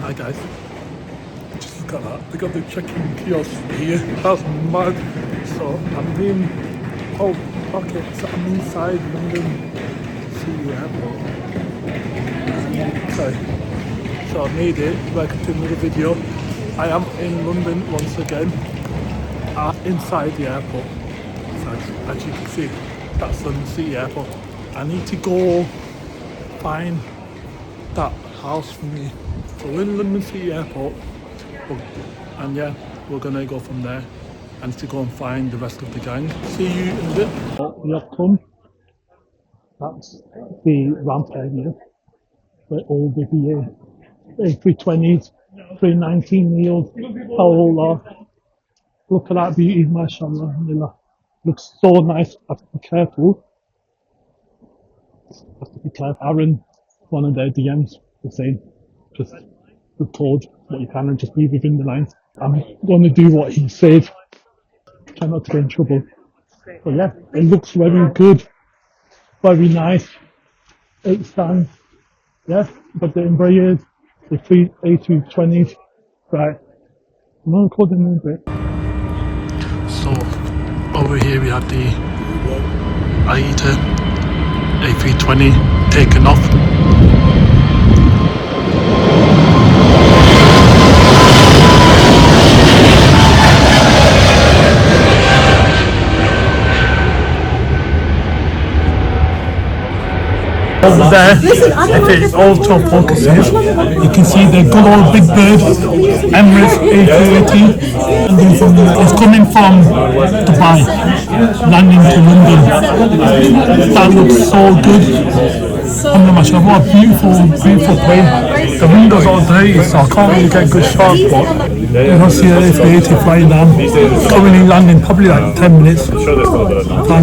Hi guys, just look at that, they got the check-in kiosk here, that's mad. So I'm in, oh okay, so I'm inside London City Airport. Okay, so I made it, welcome to another video. I am in London once again, inside the airport. So as you can see, that's London City Airport. I need to go find that house for me. So we're in London City Airport, and yeah, we're gonna go from there. I need to go and find the rest of the gang. See you in a bit. Oh, we have come. That's the ramp area where all the A320s, 319 neos, all are. Look at that beauty, mashallah, alhamdulillah. Looks so nice. I have to be careful. Aaron, one of their DMs, was saying, just record what you can and just be within the lines. I'm going to do what he said. Try not to get in trouble. But yeah, it looks very good. Very nice. 8 stands. Yeah, but the Embraers, the 3 A220s. Right. I'm going to record in a bit. So, over here we have the AITA A320 taken off. Over there, if it also focuses, you can see the good old Big Bird Emirates A380, and then from it's coming from Dubai, landing to London. That looks so good. What a beautiful plane. The windows are dirty, so I can't really get good shots, but you can see the A380 flying down. Currently landing probably like 10 minutes, 5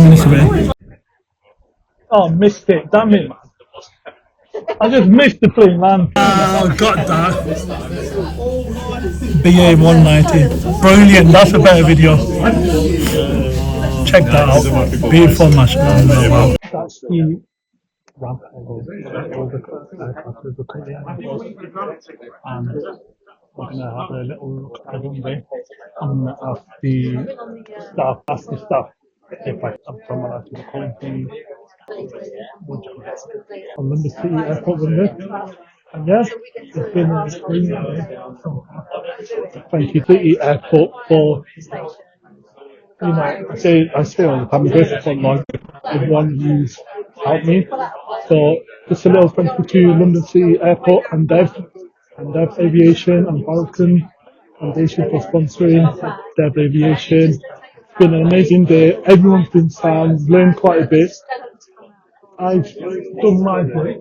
minutes away. Oh, missed it, damn it. I just missed the plane, man. Oh, got that. BA 190. Brilliant, that's a better video. Check that out. Beautiful, mashallah. Wow. That's the ramp over the and we're going to have a little look at the runway and ask the staff if I'm someone at the company. I'm in the city airport window. And yeah, it's been a screen. Thank you, City Airport, for, I say all the time, I'm grateful for everyone who's helped me. So, just a little thank you to London City Airport and DevAviation and Falcon Foundation for sponsoring DevAviation. It's been an amazing day. Everyone's been sound, learned quite a bit. I've done my work.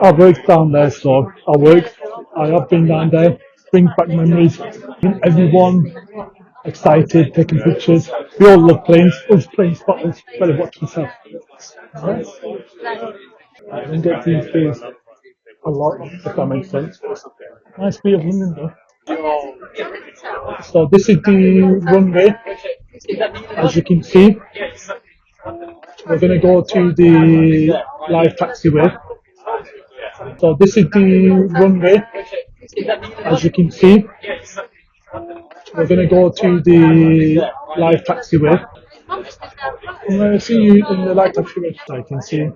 I've worked down there, so I have been down there, brings back memories. Everyone excited, taking pictures. We all love planes. Us plane spotters, better watch yourself. I don't get these days a lot, if that makes sense. Nice view of London though. So this is the runway, as you can see. We're going to go to the live taxiway. So this is the runway, as you can see. We're going to go to the live taxiway. I'm going to see you in the live taxiway. So you can see,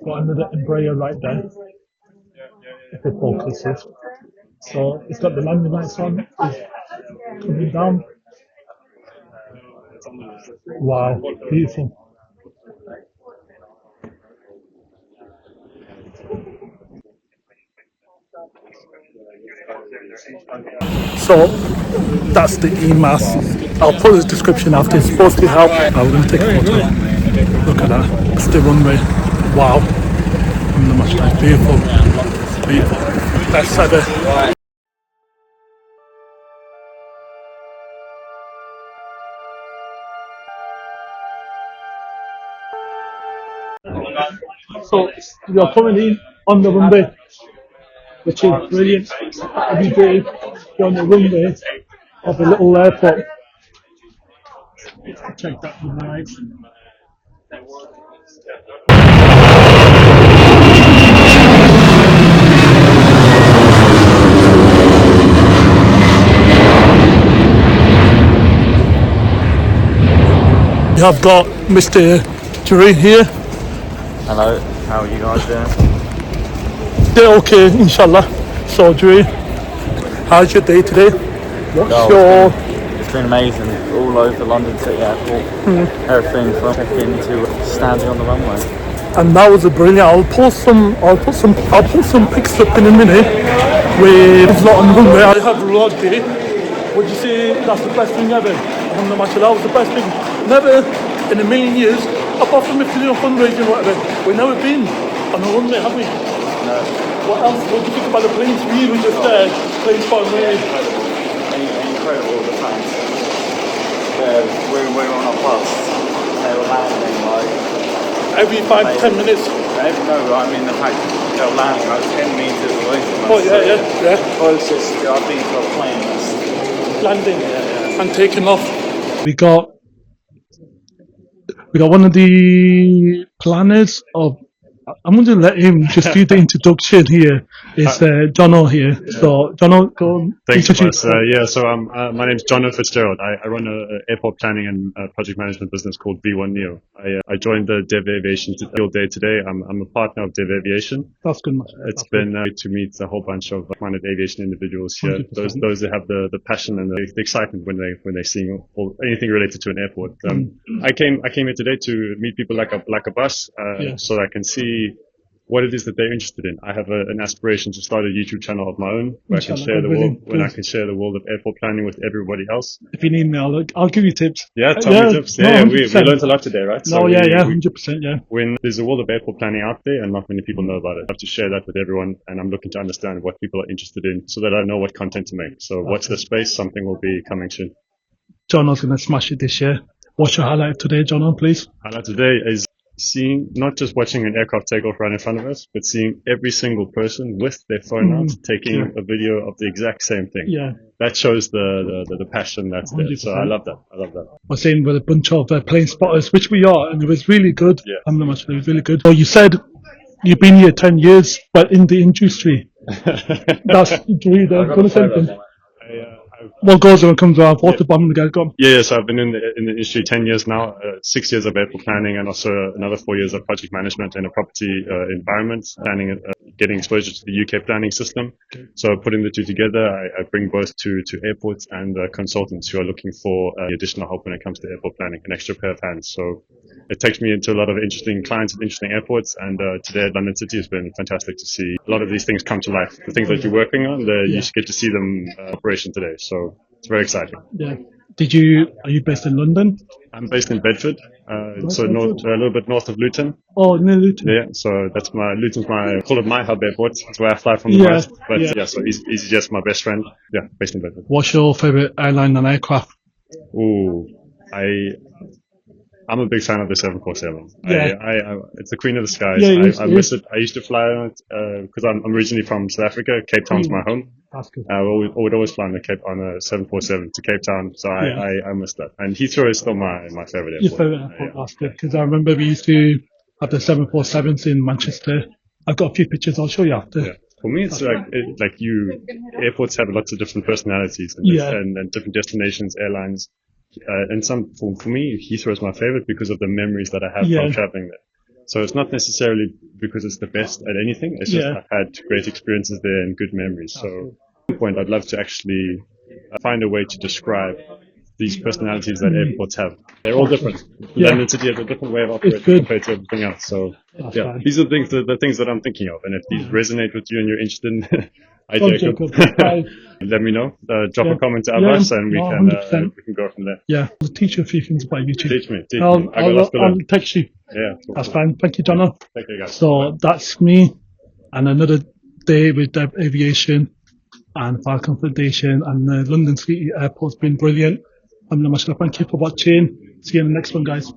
got another Embraer right there, if it focuses. So it's got the landing lights on, it's coming down. Wow, beautiful. So that's the EMAS. I'll put the description after. It's supposed to help. I'm going to take a photo. Look at that. It's the runway. Wow. It's beautiful. Beautiful. Best ever. So you're currently on the runway, which is brilliant. Every day you're on the runway of a little airport. Check that with my eyes. We have got Mr. Jerry here. Hello, how are you guys doing? They're okay, inshallah. So Jerry, how's your day today? It's been amazing. All over London City Airport. Everything from check-in to standing on the runway. And that was a brilliant. I'll post some pics up in a minute with a lot on the runway. I had a lot day. Would you say that's the best thing ever? Alhamdulillah, that was the best thing. Never in a million years, apart from if you're doing fundraising or whatever, we've never been on a runway, have we? No. What else? What do you think about the planes? We were just there, planes flying away. Incredible, the fans. We were on a bus. They were landing like Every 5 to 10 minutes. No, I mean the fact they were landing like 10 meters away from us. Oh yeah. Closest I've been to a plane that's Landing and taking off. We got one of the planners of. I'm going to let him just do the introduction here. It's Jono here. So Jono, go on. Thanks, Abbas. My name's Jono Fitzgerald. I run an airport planning and project management business called V1 Neo. I joined the DevAviation field day today. I'm a partner of DevAviation. That's good. It's been great to meet a whole bunch of like-minded aviation individuals here. 100%. Those that have the passion and the excitement when they see anything related to an airport. I came here today to meet people like Abbas, so that I can see what it is that they're interested in. I have an aspiration to start a YouTube channel of my own where I can share the world of airport planning with everybody else. If you need me, I'll give you tips. Yeah, tell me tips. Yeah, we learned a lot today, right? So 100%. Yeah. When there's a world of airport planning out there and not many people know about it, I have to share that with everyone, and I'm looking to understand what people are interested in so that I know what content to make. So watch the space. Something will be coming soon. Jono's going to smash it this year. What's your highlight today, Jono, please? Highlight today is not just watching an aircraft take off right in front of us, but seeing every single person with their phone out taking a video of the exact same thing. Yeah. That shows the passion that's there. 100%. So I love that. I was saying with a bunch of plane spotters, which we are, and it was really good. Yeah. It was really good. So you said you've been here 10 years, but in the industry. That's really going to say something. What goes on comes around? What's the bottom of the guy gone? Yeah, so I've been in the industry 10 years now, 6 years of airport planning, and also another 4 years of project management in a property environment, planning, getting exposure to the UK planning system. So putting the two together, I bring both to airports and consultants who are looking for additional help when it comes to airport planning, an extra pair of hands. So it takes me into a lot of interesting clients at interesting airports, and today at London City has been fantastic to see a lot of these things come to life. The things that you're working on, you get to see them in operation today. So it's very exciting. Yeah. Are you based in London? I'm based in Bedford, so a little bit north of Luton. Oh, near Luton. Yeah, so Luton's my hub airport. That's where I fly from the most. But so EasyJet's my best friend. Yeah, based in Bedford. What's your favorite airline and aircraft? Ooh, I'm a big fan of the 747. Yeah. It's the queen of the skies. I miss it. I used to fly on it because I'm originally from South Africa. Cape Town's my home. That's good. I would always fly on a 747 to Cape Town, so I miss that. And Heathrow is still my favorite airport. Your favorite airport, that's good. Because I remember we used to have the 747s in Manchester. I've got a few pictures I'll show you after. Yeah. For me, it's airports have lots of different personalities and different destinations, airlines. And for me, Heathrow is my favorite because of the memories that I have from traveling there. So it's not necessarily because it's the best at anything. It's just I've had great experiences there and good memories. So at some point, I'd love to actually find a way to describe these personalities that airports have. They're all different. London City has a different way of operating compared to everything else. So these are the things that I'm thinking of. And if these resonate with you and you're interested in let me know. Drop a comment to Abbas and we can go from there. Yeah, I'll teach you a few things about YouTube. Teach me. I'll text you. Yeah. That's fine. Thank you, Jono. Thank you, guys. So that's me and another day with DevAviation and Falcon Foundation and the London City Airport's been brilliant. Thank you for watching. See you in the next one, guys.